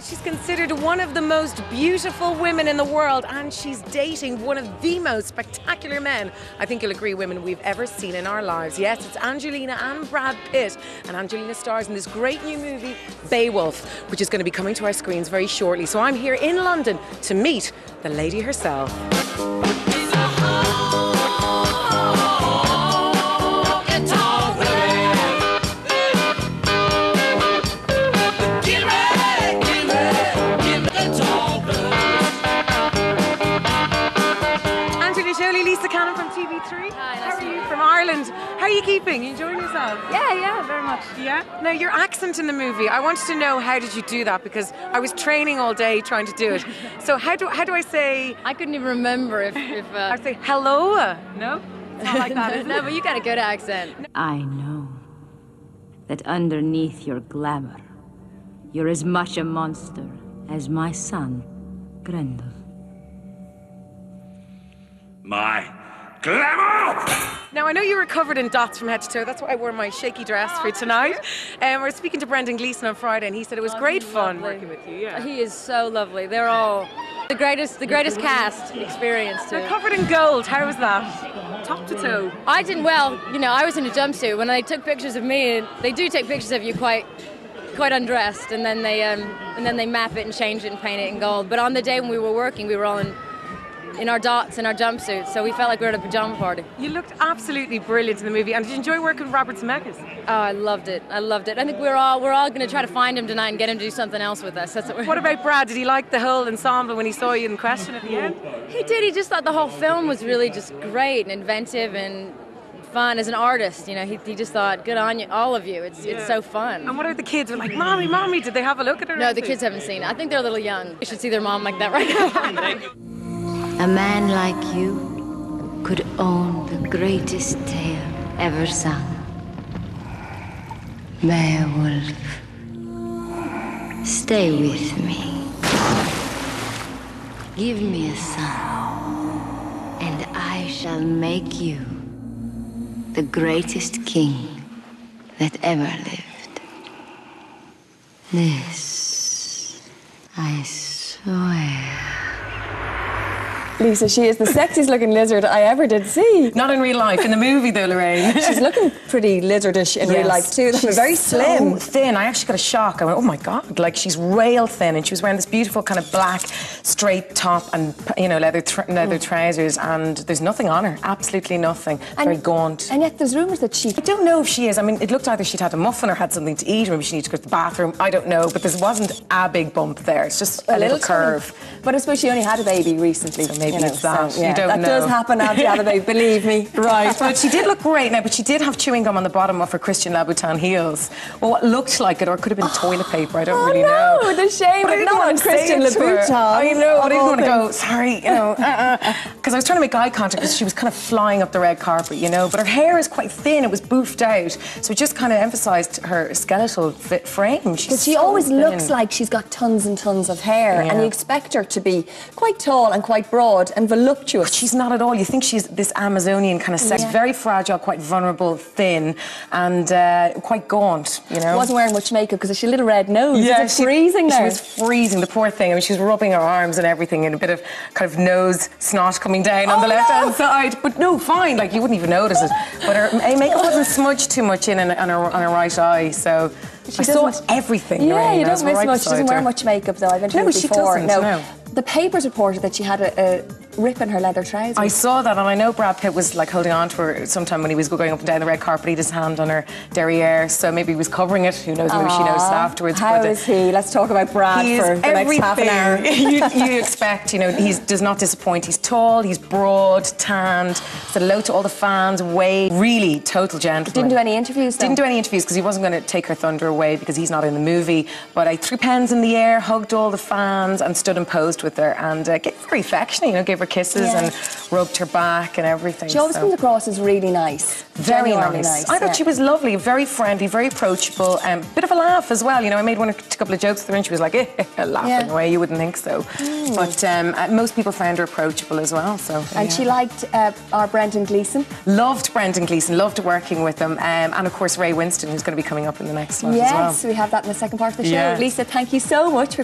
She's considered one of the most beautiful women in the world, and she's dating one of the most spectacular men, I think you'll agree, women we've ever seen in our lives. Yes, it's Angelina and Brad Pitt, and Angelina stars in this great new movie, Beowulf, which is going to be coming to our screens very shortly. So I'm here in London to meet the lady herself. Angelina Jolie, from TV3. Hi, How are you from Ireland? How are you keeping? You enjoying yourself? Yeah, very much. Yeah? Now, your accent in the movie, I wanted to know, how did you do that? Because I was training all day trying to do it. So how do I say... I couldn't even remember if I say hello? No? It's not like that, is it? No, but you got a good accent. I know that underneath your glamour, you're as much a monster as my son, Grendel. My glamour! Now, I know you were covered in dots from head to toe. That's why I wore my shaky dress for tonight. We're speaking to Brendan Gleeson on Friday, and he said it was great fun working with you. Yeah. He is so lovely. They're all the greatest cast experience too. They're covered in gold. How was that? Top to toe. I didn't. Well, you know, I was in a jumpsuit when they took pictures of me. And they do take pictures of you quite undressed, and then they map it and change it and paint it in gold. But on the day when we were working, we were all in our dots, in our jumpsuits, so we felt like we were at a pajama party. You looked absolutely brilliant in the movie, and did you enjoy working with Robert Zemeckis? Oh, I loved it. I think we're all going to try to find him tonight and get him to do something else with us. That's what about Brad? Did he like the whole ensemble when he saw you in question at the end? He did. He just thought the whole film was really just great and inventive and fun as an artist. You know, he just thought, good on you, all of you. It's so fun. And what about the kids? They're like, Mommy, did they have a look at her? No, the kids haven't seen it. I think they're a little young. You should see their mom like that right now. Thank you. A man like you could own the greatest tale ever sung. Beowulf, stay with me. Give me a son, and I shall make you the greatest king that ever lived. This, I swear. Lisa, she is the sexiest looking lizard I ever did see. Not in real life, in the movie though, Lorraine. She's looking pretty lizardish in real life too. She's very slim. So thin. I actually got a shock. I went, oh my God, like she's rail thin, and she was wearing this beautiful kind of black straight top and, you know, leather trousers, and there's nothing on her, absolutely nothing. Very gaunt. And yet there's rumours that she... I don't know if she is. I mean, it looked either she'd had a muffin or had something to eat, or maybe she needed to go to the bathroom. I don't know, but there wasn't a big bump there. It's just a little curve. But I suppose she only had a baby recently. So maybe it's that. So, yeah, you don't that know. does happen after you have a baby, believe me. Right, but she did look great now, but she did have chewing gum on the bottom of her Christian Louboutin heels. Well, what looked like it, or it could have been toilet paper, I don't really know. Oh no, the shame, but not on Christian Louboutin. I know, I didn't want to go, sorry, you know, because I was trying to make eye contact because she was kind of flying up the red carpet, you know, but her hair is quite thin, it was boofed out, so it just kind of emphasised her skeletal frame. Because she always looks like she's got tons and tons of hair, and you expect her to be quite tall and quite broad and voluptuous. But she's not at all. You think she's this Amazonian kind of sex, very fragile, quite vulnerable, thin, and quite gaunt, you know. Wasn't wearing much makeup because she had a little red nose. Yeah, is it freezing there? She was freezing, the poor thing. I mean, she was rubbing her arms and everything, and a bit of kind of nose snot coming down on the left-hand side. But no, fine, like you wouldn't even notice it. But her makeup wasn't smudged too much on her right eye, so I saw everything. Yeah, Lorraine. you don't miss much. She doesn't wear much makeup though. I've been to she before. doesn't. No. The papers reported that she had a rip in her leather trousers. I saw that, and I know Brad Pitt was like holding on to her sometime when he was going up and down the red carpet. He had his hand on her derriere, so maybe he was covering it. Who knows? Maybe she noticed afterwards. How is he? Let's talk about Brad for the next half an hour. you expect, you know, he does not disappoint. He's tall, he's broad, tanned. Said hello to all the fans. Really total gentleman. Didn't do any interviews. Didn't do any interviews because he wasn't going to take her thunder away because he's not in the movie. But I threw pens in the air, hugged all the fans, and stood and posed with her, and gave very affectionate, you know, gave her kisses and rubbed her back and everything. She always comes across as really nice. Very nice. I thought she was lovely, very friendly, very approachable, bit of a laugh as well. You know, I made a couple of jokes with her and she was like, laughing away. You wouldn't think so. But most people found her approachable as well. So. And she liked our Brendan Gleeson. Loved Brendan Gleeson, loved working with him. And of course, Ray Winston, who's going to be coming up in the next slot as well. Yes, we have that in the second part of the show. Lisa, thank you so much for